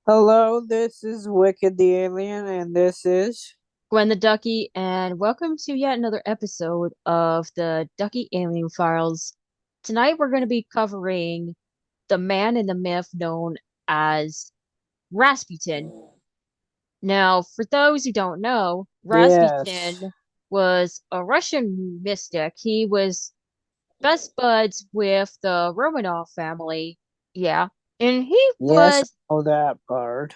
Hello, this is Wiki the Alien, and this is Gwen the Ducky, and welcome to yet another episode of the Ducky Alien Files. Tonight we're going to be covering the man in the myth known as Rasputin. Now, for those who don't know, yes, Rasputin was a Russian mystic. He was best buds with the Romanov family. Yeah. And yes, I know that part.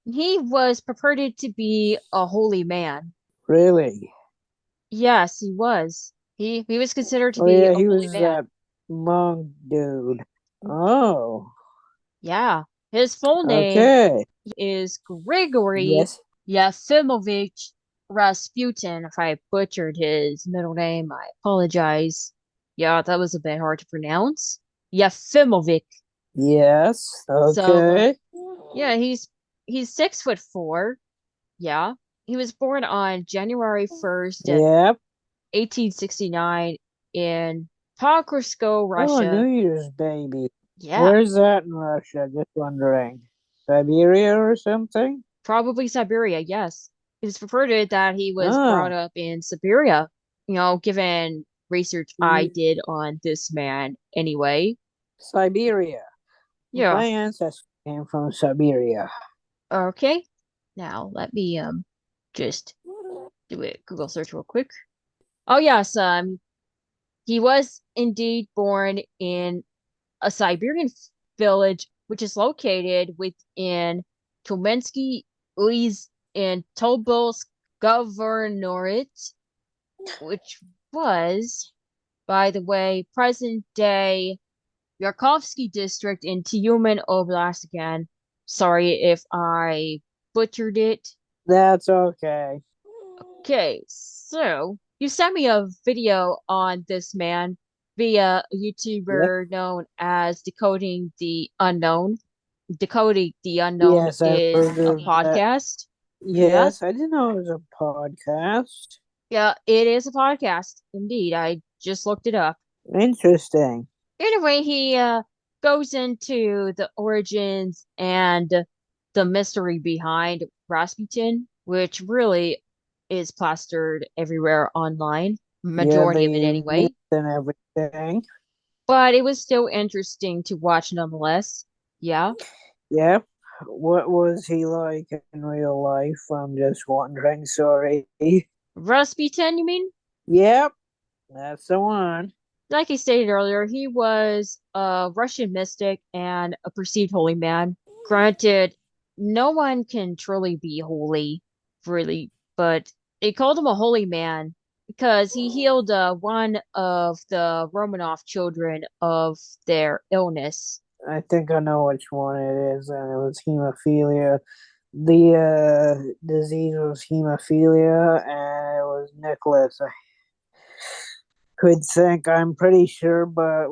he was purported to be a holy man. Really? Yes, he was. He was considered to Oh be yeah, a he holy was man. that monk dude. Oh, Yeah. His full name okay. is Grigori Yes, Yefimovich Rasputin. If I butchered his middle name, I apologize. Yeah, that was a bit hard to pronounce. Yefimovich. yes, So, okay. yeah, he's 6'4". Yeah. He was born on January 1st, Yep. 1869 in Pokrovskoye, Oh, Russia. New Year's baby. Yeah, Where's that in Russia? Just wondering. Siberia or something? probably Siberia, yes. It is reported that he was brought Oh, up in Siberia, given research I mm, did on this man anyway. Siberia. Yeah, My ancestors came from Siberia. okay. Now let me just do a Google search real quick. Oh yes, he was indeed born in a Siberian village which is located within Tulmensky Uys in Tobolsk Governorate, which was, by the way, present day Yarkovsky district in Tyumen Oblast again. Sorry if I butchered it. That's okay. Okay, so you sent me a video on this man via a Yeah. YouTuber known as Decoding the Unknown. Decoding the Unknown Yes, I've is heard a of that. podcast. Yes. Yes, I didn't know it was a podcast. Yeah, it is a podcast. Indeed. I just looked it up. Interesting. Anyway, he goes into the origins and the mystery behind Rasputin, which really is plastered everywhere online, Yeah, majority of it the myth anyway. and everything. But it was still interesting to watch nonetheless. Yeah. Yep. What was he like in real life? I'm just wondering. Sorry. Rasputin, you mean? Yep, that's the one. Like I stated earlier, he was a Russian mystic and a perceived holy man. Granted, no one can truly be holy, really, but they called him a holy man because he healed one of the Romanov children of their illness. I think I know which one it is, and it was hemophilia. The disease was hemophilia, and it was Nicholas. I could think. I'm pretty sure, but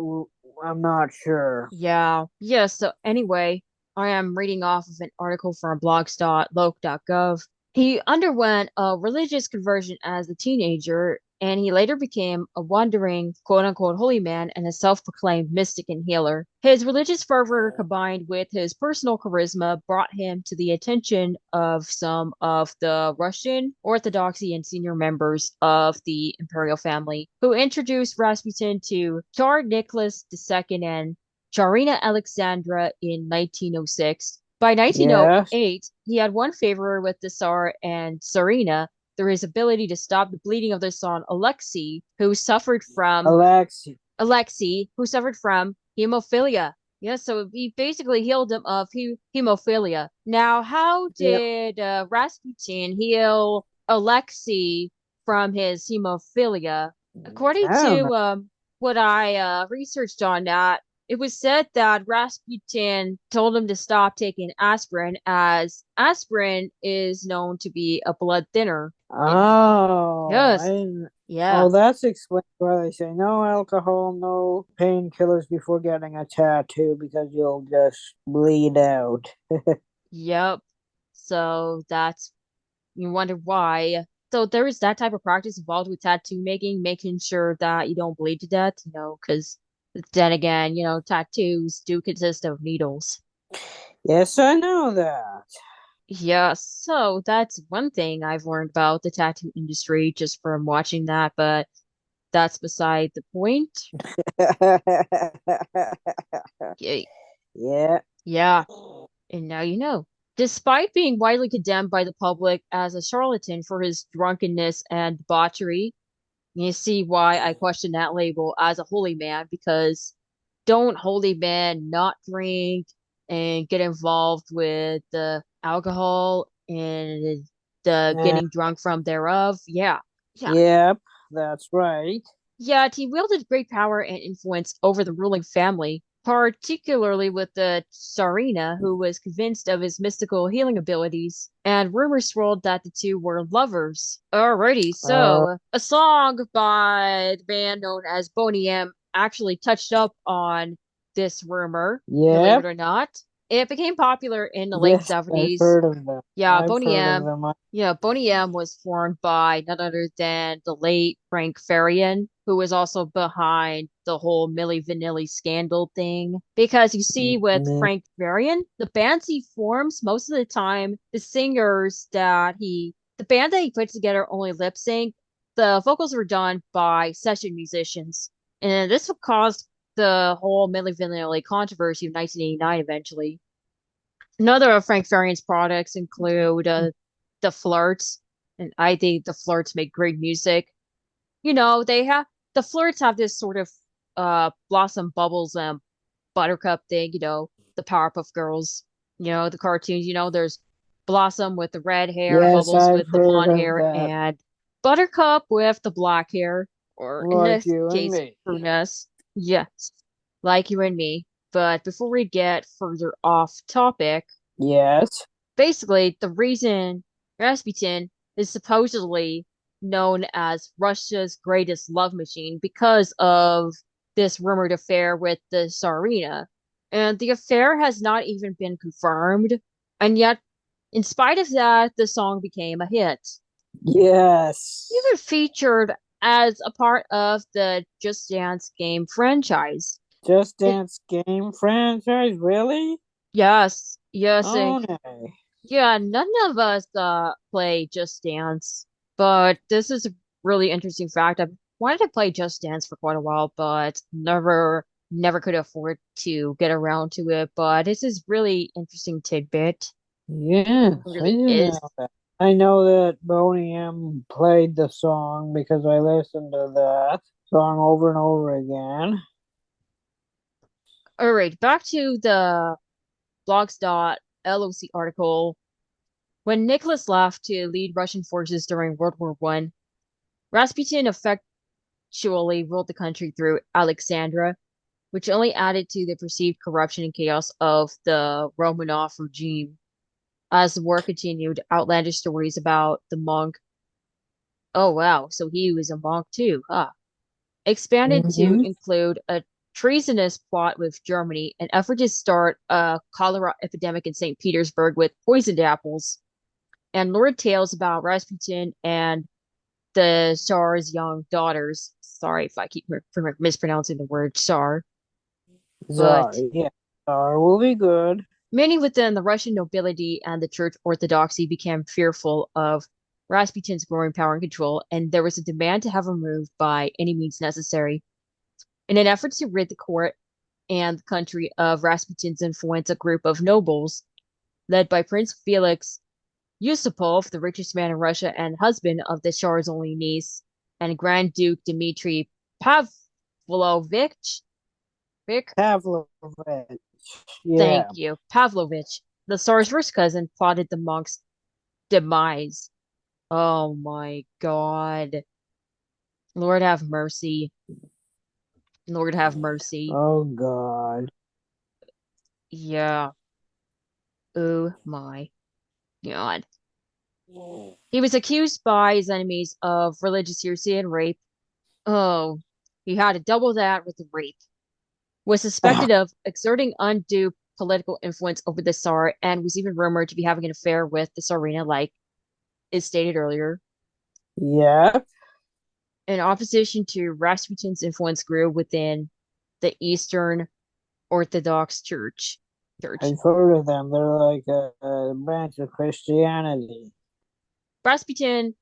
I'm not sure. Yeah. Yeah, so anyway, I am reading off of an article from blogs.loc.gov. He underwent a religious conversion as a teenager, and he later became a wandering, quote unquote, holy man and a self proclaimed mystic and healer. His religious fervor combined with his personal charisma brought him to the attention of some of the Russian Orthodoxy and senior members of the imperial family, who introduced Rasputin to Tsar Nicholas II and Tsarina Alexandra in 1906. By Yes, 1908, he had won favor with the Tsar and Tsarina through his ability to stop the bleeding of their son Alexi. Alexei, who suffered from hemophilia. Yeah, so he basically healed him of hemophilia. Now, how Yep. did Rasputin heal Alexei from his hemophilia? According I don't know. to what I researched on that, it was said that Rasputin told him to stop taking aspirin, as aspirin is known to be a blood thinner. And Oh, I yes, didn't. yeah, Oh, that's explained why they say no alcohol, no painkillers before getting a tattoo because you'll just bleed out. yep. So that's you wonder why. So there is that type of practice involved with tattoo making, making sure that you don't bleed to death, because then again, tattoos do consist of needles. Yes, I know that. Yeah, so that's one thing I've learned about the tattoo industry just from watching that, but that's beside the point. Yeah, Yeah. yeah, and now you know. Despite being widely condemned by the public as a charlatan for his drunkenness and debauchery, you see why I question that label as a holy man, because don't holy men not drink and get involved with the alcohol and the Uh, getting drunk from thereof? Yeah. Yeah. yep, that's right. Yet he wielded great power and influence over the ruling family, particularly with the Tsarina, who was convinced of his mystical healing abilities, and rumors swirled that the two were lovers. Alrighty, Uh, so a song by the band known as Boney M actually touched up on this rumor, believe it yep. or not. It became popular in the late Yes, I've 70s. heard of them. Yeah, I've Boney heard of M. them. Yeah, Boney M was formed by none other than the late Frank Farian, who was also behind the whole Milli Vanilli scandal thing. Because you see, with Frank Farian, the bands he forms, most of the time, the band that he puts together only lip sync. The vocals were done by session musicians. And this caused the whole Milli Vanilli controversy of 1989 eventually. Another of Frank Farian's products include the Flirts, and I think the Flirts make great music. They have the Flirts have this sort of Blossom Bubbles and Buttercup thing. The Powerpuff Girls. The cartoons. There's Blossom with the red hair, Yes, Bubbles I've with the heard blonde of hair, that. and Buttercup with the black hair, or in Like this you and case, me. Prunus. Yes, like you and me. But before we get further off topic, Yes. basically the reason Rasputin is supposedly known as Russia's greatest love machine because of this rumored affair with the Tsarina. And the affair has not even been confirmed. And yet, in spite of that, the song became a hit. Yes. Even featured as a part of the Just Dance game franchise. Just It, Dance game franchise, really? yes, yes, Oh no. yeah, none of us play Just Dance, but this is a really interesting fact. I've wanted to play Just Dance for quite a while, but never could afford to get around to it. But this is really interesting tidbit. Yes, It I really didn't know is. that. I know that Boney M played the song because I listened to that song over and over again. All right, back to the blogs.loc article. When Nicholas left to lead Russian forces during World War One, Rasputin effectually ruled the country through Alexandra, which only added to the perceived corruption and chaos of the Romanov regime. As the war continued, outlandish stories about the monk, oh wow, so he was a monk too, huh? Expanded to Hmm. include a treasonous plot with Germany, an effort to start a cholera epidemic in St. Petersburg with poisoned apples, and lurid tales about Rasputin and the Tsar's young daughters. Sorry if I keep mispronouncing the word Tsar, but Sorry, yeah. Sorry, will be good. many within the Russian nobility and the Church Orthodoxy became fearful of Rasputin's growing power and control, and there was a demand to have him removed by any means necessary. In an effort to rid the court and the country of Rasputin's influence, a group of nobles, led by Prince Felix Yusupov, the richest man in Russia and husband of the Tsar's only niece, and Grand Duke Dmitry Pavlovich, Vic, Pavlovich. thank Yeah. you, Pavlovich, the Tsar's first cousin, plotted the monk's demise. Oh my God. Lord have mercy. Lord have mercy. Oh God. Yeah. Oh my God. He was accused by his enemies of religious heresy and rape. Oh, he had to double that with the rape. Was suspected of exerting undue political influence over the Tsar and was even rumored to be having an affair with the Tsarina, like is stated earlier. Yeah, In opposition to Rasputin's influence grew within the Eastern Orthodox Church. I've heard of them. They're like a branch of Christianity. Rasputin.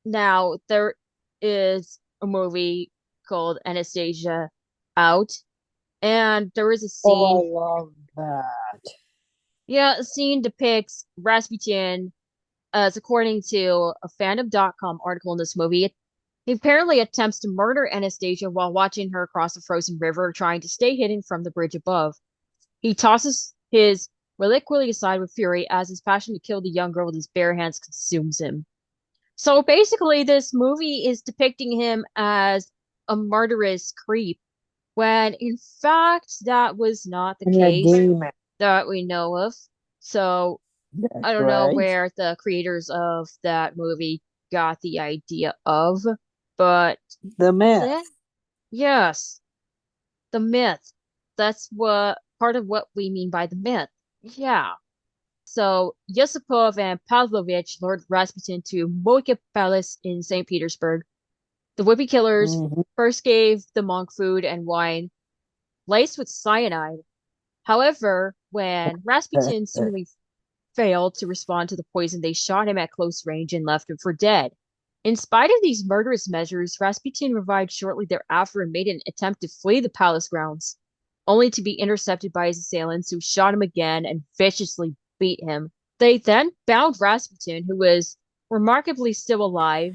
Now there is a movie called Anastasia out, and there is a Oh, I scene. love that. Yeah, a scene depicts Rasputin as according to a fandom.com article in this movie. He apparently attempts to murder Anastasia while watching her across a frozen river, trying to stay hidden from the bridge above. He tosses his reliquary aside with fury as his passion to kill the young girl with his bare hands consumes him. So basically, this movie is depicting him as a murderous creep, when in fact, that was not the And a case demon. that we know of. So That's I don't know right. where the creators of that movie got the idea of, but The then, myth. yes, the myth. That's what part of what we mean by the myth. Yeah. So Yusupov and Pavlovich lured Rasputin to Moika Palace in St. Petersburg. The Whippy killers Mhm. first gave the monk food and wine laced with cyanide. However, when Rasputin seemingly failed to respond to the poison, they shot him at close range and left him for dead. In spite of these murderous measures, Rasputin revived shortly thereafter and made an attempt to flee the palace grounds, only to be intercepted by his assailants, who shot him again and viciously beat him. They then bound Rasputin, who was remarkably still alive,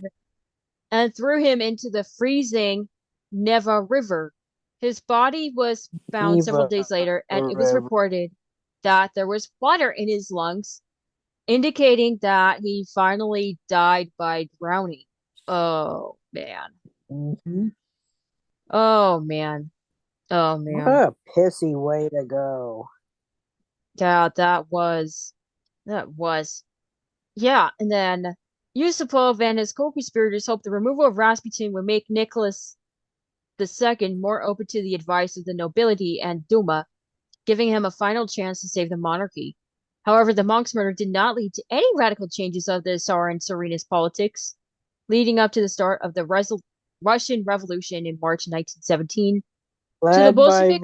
and threw him into the freezing Neva River. His body was found several Eva days later, and it was River. reported that there was water in his lungs, indicating that he finally died by drowning. Oh man. Mhm. Oh man. Oh What man. a pissy way to go. Yeah, that was. Yeah, and then Yusupov and his co-conspirators hoped the removal of Rasputin would make Nicholas II more open to the advice of the nobility and Duma, giving him a final chance to save the monarchy. However, the monk's murder did not lead to any radical changes of the Tsar and Tsarina's politics, leading up to the start of the Russian Revolution in March 1917. To the Led by Bolsheviks,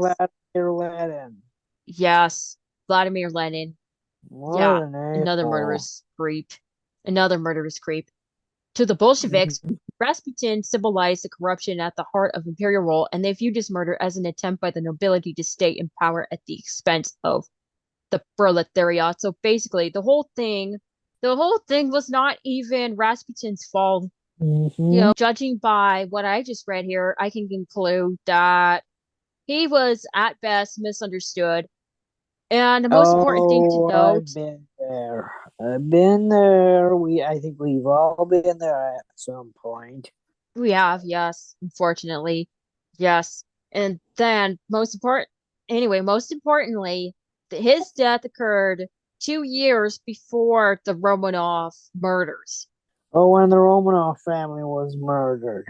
Vladimir Lenin. yes, Vladimir Lenin, What yeah, an another a-hole. murderous creep, another murderous creep. To the Bolsheviks, Rasputin symbolized the corruption at the heart of imperial rule, and they viewed his murder as an attempt by the nobility to stay in power at the expense of the proletariat. So basically, the whole thing was not even Rasputin's fault. Mhm. Judging by what I just read here, I can conclude that he was at best misunderstood. And the most important thing to Oh, note, I've been there. I've been there. I think we've all been there at some point. we have, yes, unfortunately, yes. And then most importantly, his death occurred 2 years before the Romanov murders. Oh, when the Romanov family was murdered.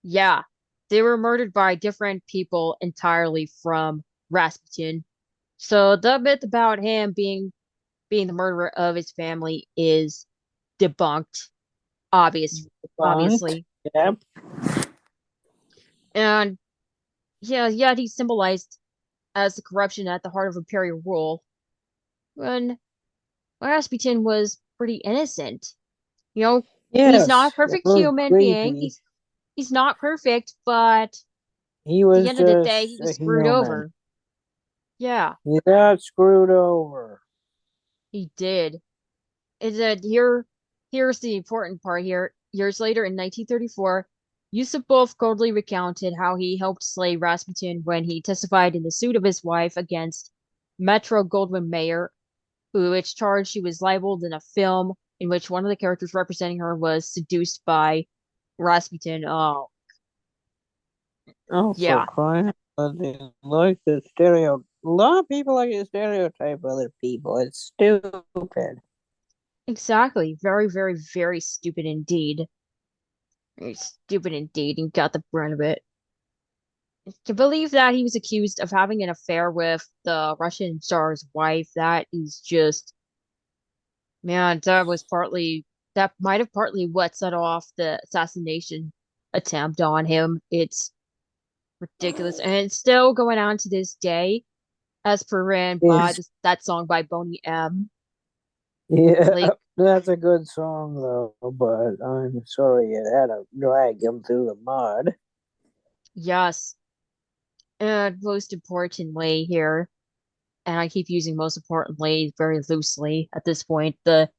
Yeah, they were murdered by different people entirely from Rasputin. So the myth about him being the murderer of his family is debunked, Debunked. obviously. Yep. And yeah, he symbolized as the corruption at the heart of imperial rule, when Rasputin was pretty innocent. You know, he's not Yes. a perfect We're human being. creepy. He's not perfect, but at He the was end of the day, he just was a screwed human. over. Yeah, He got screwed over. he did. Is that here's the important part here. Years later in 1934, Yusupov coldly recounted how he helped slay Rasputin when he testified in the suit of his wife against Metro Goldwyn Mayer, which charged she was libeled in a film in which one of the characters representing her was seduced by Rasputin. Oh, Oh, for Yeah, crying out loud, they like the stereo. A lot of people like to stereotype other people. It's stupid. exactly. Very, very, very stupid indeed. Very stupid indeed, and got the brunt of it. To believe that he was accused of having an affair with the Russian Tsar's wife, that is just, man, that might have partly what set off the assassination attempt on him. It's ridiculous. And it's still going on to this day, as proven by Yes, that song by Boney M. yeah, Like, that's a good song though, but I'm sorry it had to drag him through the mud. yes. And most importantly here, and I keep using most importantly very loosely at this point, the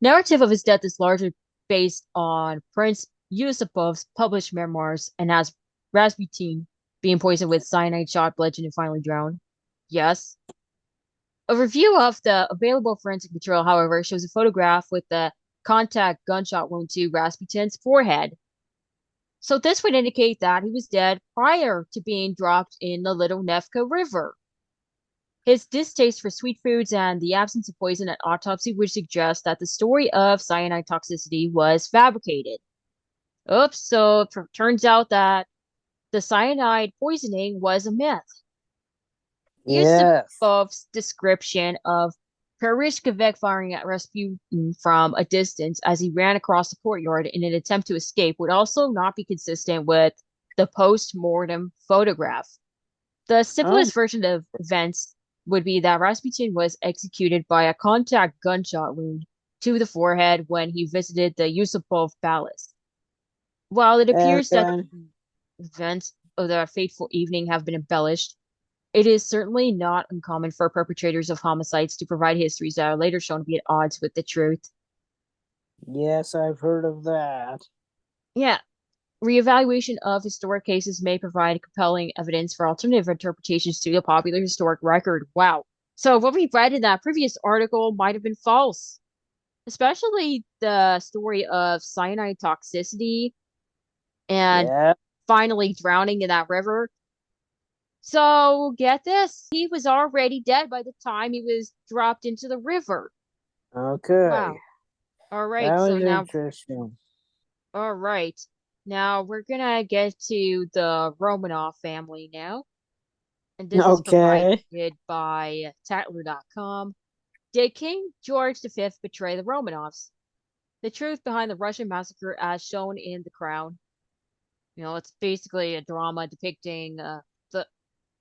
narrative of his death is largely based on Prince Yusupov's published memoirs and has Rasputin being poisoned with cyanide, shot, bludgeoned, and finally drowned. Yes. A review of the available forensic material, however, shows a photograph with the contact gunshot wound to Rasputin's forehead. So this would indicate that he was dead prior to being dropped in the Little Nevka River. His distaste for sweet foods and the absence of poison at autopsy would suggest that the story of cyanide toxicity was fabricated. Oops, so it turns out that the cyanide poisoning was a myth. Yes. Yusupov's description of Perishkovek firing at Rasputin from a distance as he ran across the courtyard in an attempt to escape would also not be consistent with the post-mortem photograph. The Oh, simplest version of events would be that Rasputin was executed by a contact gunshot wound to the forehead when he visited the Yusupov Palace. While it and appears that then the events of the fateful evening have been embellished, it is certainly not uncommon for perpetrators of homicides to provide histories that are later shown to be at odds with the truth. yes, I've heard of that. Yeah, reevaluation of historic cases may provide compelling evidence for alternative interpretations to the popular historic record. Wow. So, what we read in that previous article might have been false, especially the story of cyanide toxicity and Yeah. finally drowning in that river. So, get this, he was already dead by the time he was dropped into the river. Okay. Wow. All right. That So, was now, interesting. all right. Now, we're gonna get to the Romanov family now. And this is provided Okay. by Tatler.com. Did King George V betray the Romanovs? The truth behind the Russian massacre as shown in The Crown. It's basically a drama depicting the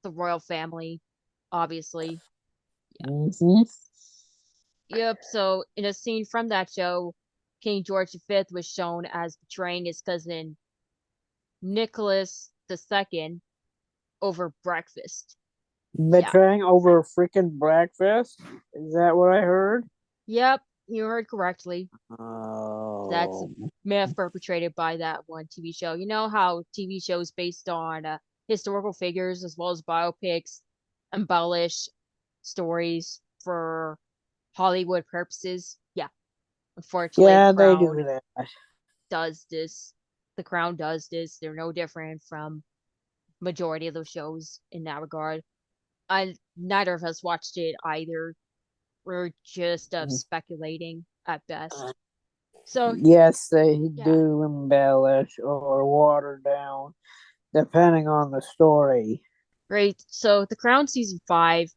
the royal family, obviously. Hmm. Yep. So in a scene from that show, King George V was shown as betraying his cousin Nicholas II over breakfast. Yeah. Betraying over freaking breakfast? Is that what I heard? Yep. You heard correctly. That's a Oh. myth perpetrated by that one TV show. You know how TV shows based on historical figures as well as biopics embellish stories for Hollywood purposes? Yeah, unfortunately, Yeah, they do that. does this. The Crown does this. They're no different from majority of those shows in that regard. I Neither of us watched it either. We're just speculating at best. So Yes, they yeah, do embellish or water down, depending on the story. great. So The Crown season five,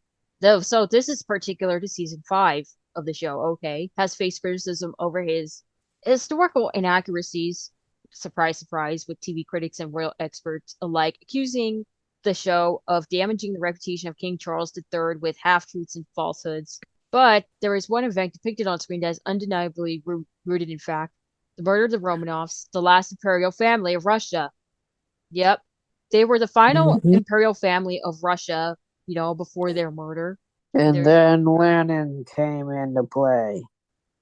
though, so this is particular to season five of the show, okay, has faced criticism over his historical inaccuracies. Surprise, surprise, with TV critics and royal experts alike accusing the show of damaging the reputation of King Charles III with half truths and falsehoods. But there is one event depicted on screen that is undeniably rooted in fact: the murder of the Romanovs, the last imperial family of Russia. Yep. They were the final Hmm. imperial family of Russia, before their murder. And There's then Lenin came into play.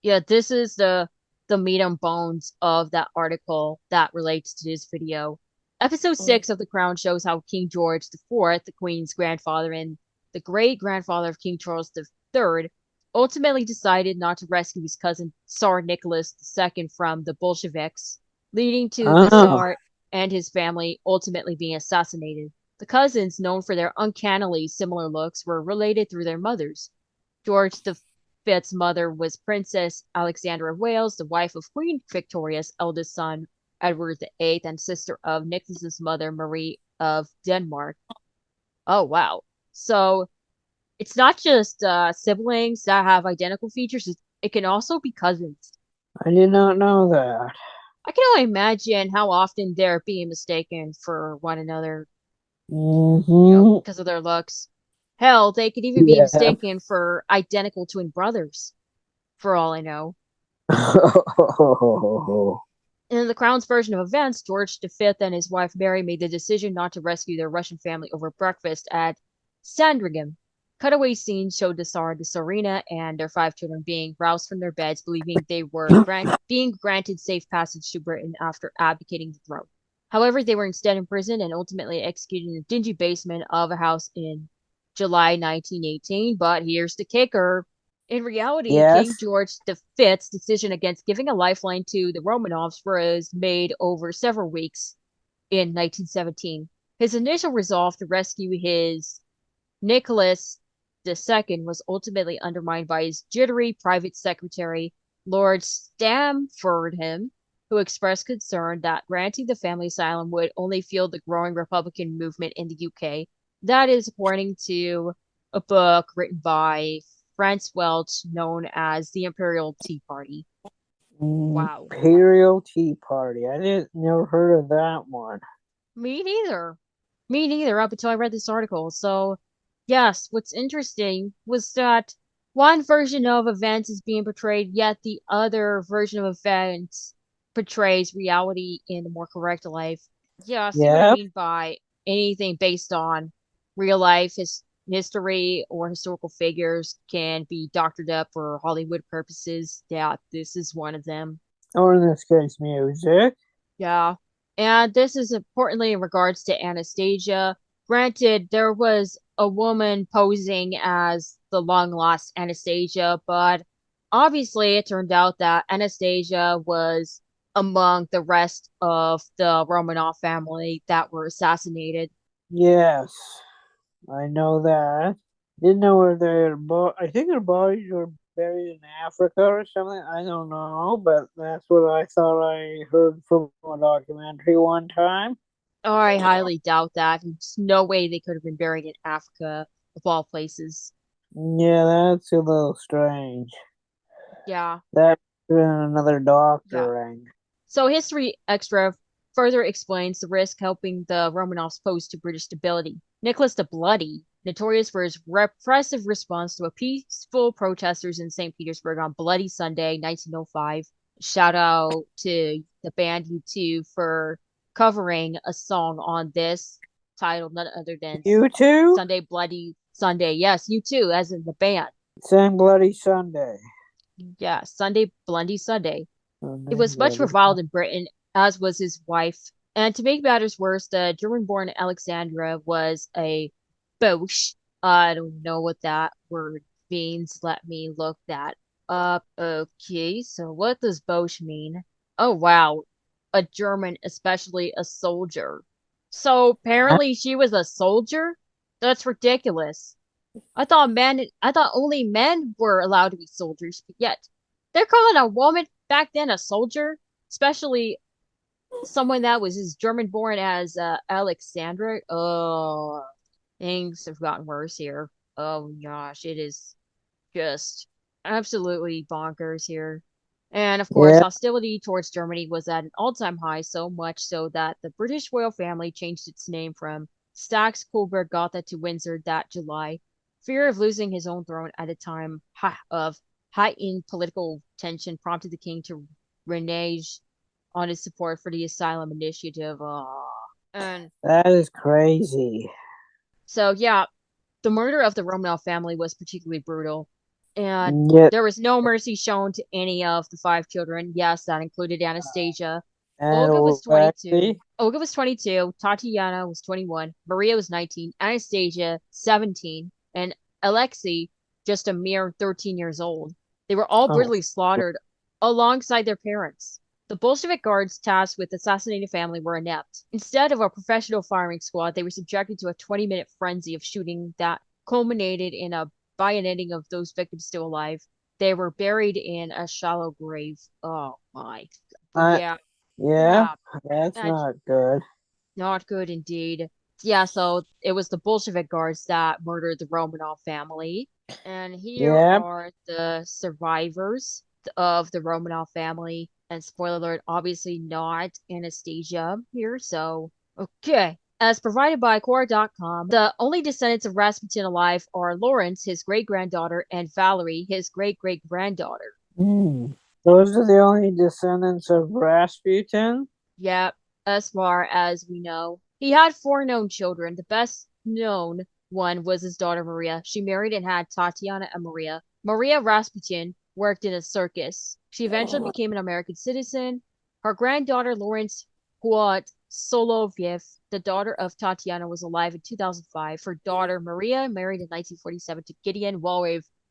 Yeah, this is the meat and bones of that article that relates to this video. Episode 6 of The Crown shows how King George IV, the Queen's grandfather and the great grandfather of King Charles III, ultimately decided not to rescue his cousin Tsar Nicholas II from the Bolsheviks, leading to the Oh, Tsar and his family ultimately being assassinated. The cousins, known for their uncannily similar looks, were related through their mothers. George V's mother was Princess Alexandra of Wales, the wife of Queen Victoria's eldest son, Edward VIII, and sister of Nicholas's mother, Marie of Denmark. Oh, wow. So it's not just siblings that have identical features, it can also be cousins. I did not know that. I can only imagine how often they're being mistaken for one another, Mm-hmm. because of their looks. Hell, they could even be Yeah. mistaken for identical twin brothers, for all I know. In the Crown's version of events, George V and his wife Mary made the decision not to rescue their Russian family over breakfast at Sandringham. Cutaway scenes showed the Tsar, the Tsarina, and their 5 children being roused from their beds, believing they were being granted safe passage to Britain after abdicating the throne. However, they were instead imprisoned and ultimately executed in the dingy basement of a house in July 1918. But here's the kicker. In reality, King Yes. George V's decision against giving a lifeline to the Romanovs was made over several weeks in 1917. His initial resolve to rescue his Nicholas II was ultimately undermined by his jittery private secretary, Lord Stamfordham, who expressed concern that granting the family asylum would only fuel the growing Republican movement in the UK. That is according to a book written by Franz Welch known as the Imperial Tea Party. Wow. Imperial Tea Party. I didn't never heard of that one. Me neither. Me neither, up until I read this article. So, yes, what's interesting was that one version of events is being portrayed, yet the other version of events portrays reality in a more correct life. Yeah, I see what I Yep. mean by anything based on real life history or historical figures can be doctored up for Hollywood purposes. Yeah, this is one of them. Or in this case, music. Yeah. And this is importantly in regards to Anastasia. Granted, there was a woman posing as the long lost Anastasia, but obviously it turned out that Anastasia was among the rest of the Romanov family that were assassinated. Yes, I know that. Didn't know where I think their bodies were buried in Africa or something. I don't know, but that's what I thought I heard from a documentary one time. Oh, I highly doubt that. There's no way they could have been buried in Africa, of all places. Yeah, that's a little strange. Yeah, That's another yeah. doctoring. So History Extra further explains the risk helping the Romanovs pose to British stability. Nicholas the Bloody, notorious for his repressive response to a peaceful protesters in St. Petersburg on Bloody Sunday, 1905. Shout out to the band U2 for covering a song on this titled none other than You too? Sunday Bloody Sunday. Yes, U2, as in the band. Same bloody Sunday. Yeah, Sunday Bloody Sunday. It Sunday was much bloody. reviled in Britain, as was his wife. And to make matters worse, the German born Alexandra was a Boche. I don't know what that word means. Let me look that up. Okay, so what does Boche mean? Oh, wow. A German, especially a soldier. So apparently she was a soldier? That's ridiculous. I thought only men were allowed to be soldiers, but yet they're calling a woman back then a soldier, especially someone that was as German born as Alexandra. Oh, things have gotten worse here. Oh gosh, it is just absolutely bonkers here. And of course, Yeah. hostility towards Germany was at an all-time high, so much so that the British royal family changed its name from Saxe Coburg Gotha to Windsor that July. Fear of losing his own throne at a time of heightened political tension prompted the king to renege on his support for the asylum initiative. And That is crazy. so, yeah, the murder of the Romanov family was particularly brutal, and Yet, there was no mercy shown to any of the 5 children. Yes, that included Anastasia. and Olga was 22. Alexi, Olga was 22. Tatiana was 21. Maria was 19. Anastasia, 17. And Alexei, just a mere 13 years old. They were all oh, brutally slaughtered alongside their parents. The Bolshevik guards tasked with assassinating the family were inept. Instead of a professional firing squad, they were subjected to a 20-minute frenzy of shooting that culminated in a bayoneting of those victims still alive. They were buried in a shallow grave. Oh my. Uh, Yeah, yeah, yeah, that's that's not good. not good indeed. Yeah, so it was the Bolshevik guards that murdered the Romanov family. And here Yeah, are the survivors of the Romanov family. And spoiler alert, obviously not Anastasia here. So, okay. As provided by Quora.com, the only descendants of Rasputin alive are Lawrence, his great granddaughter, and Valerie, his great great granddaughter. hmm. Those are the only descendants of Rasputin? Yep, as far as we know. He had four known children. The best known one was his daughter Maria. She married and had Tatiana and Maria. Maria Rasputin worked in a circus. She eventually became an American citizen. Her granddaughter Lawrence Huot Soloviev, the daughter of Tatiana, was alive in 2005. Her daughter Maria married in 1947 to Gideon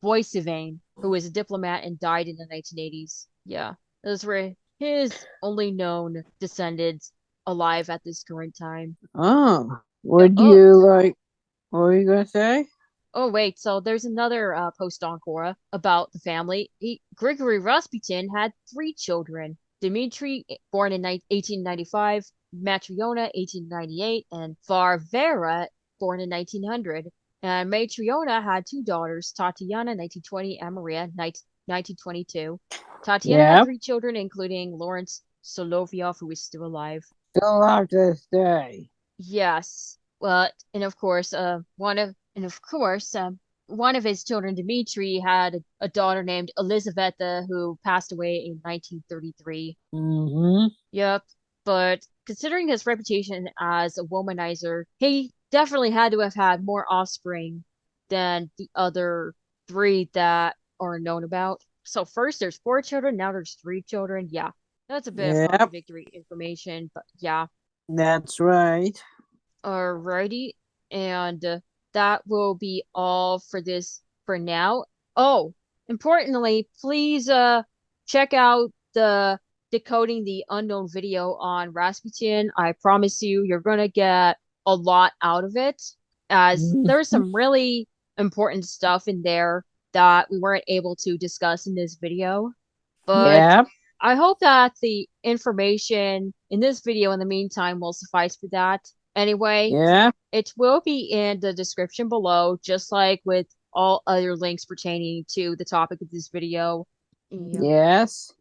Voisivane, who was a diplomat and died in the 1980s. Yeah, those were his only known descendants alive at this current time. Oh, Yeah. would you like, what were you gonna say? Oh wait. So there's another post on Quora about the family. Grigori Rasputin had three children: Dmitri, born in 1895; Matriona, 1898; and Varvara, born in 1900. And Matriona had two daughters, Tatiana, 1920, and Maria, 1922. Tatiana had Yep, three children, including Lawrence Solovyov, who is still alive. still alive to this day. Yes. Well, one of his children, Dmitri, had a daughter named Elizaveta who passed away in 1933. Mm-hmm. Yep. But considering his reputation as a womanizer, he definitely had to have had more offspring than the other three that are known about. So first there's four children, now there's three children. Yeah. That's a bit of Yep, contradictory information, but yeah. that's right. Alrighty, and that will be all for this for now. Oh, importantly, please check out the Decoding the Unknown video on Rasputin. I promise you're gonna get a lot out of it, as there's Mhm. some really important stuff in there that we weren't able to discuss in this video. But Yep, I hope that the information in this video in the meantime will suffice for that. Anyway, yep, it will be in the description below, just like with all other links pertaining to the topic of this video. Yeah. yes.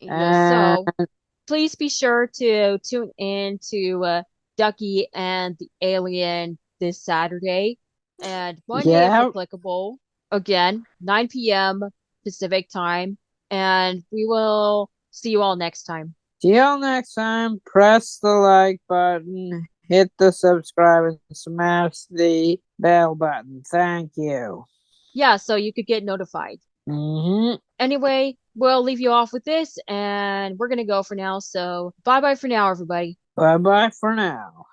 Yeah, And so please be sure to tune in to Ducky and the Alien this Saturday and Monday if yep. applicable. Again, 9 p.m. Pacific time. And we will see you all next time. Till next time, press the like button, hit the subscribe, and smash the bell button. Thank you. Yeah, so you could get notified. Mm-hmm. Anyway, we'll leave you off with this and we're going to go for now. So bye bye for now, everybody. Bye bye for now.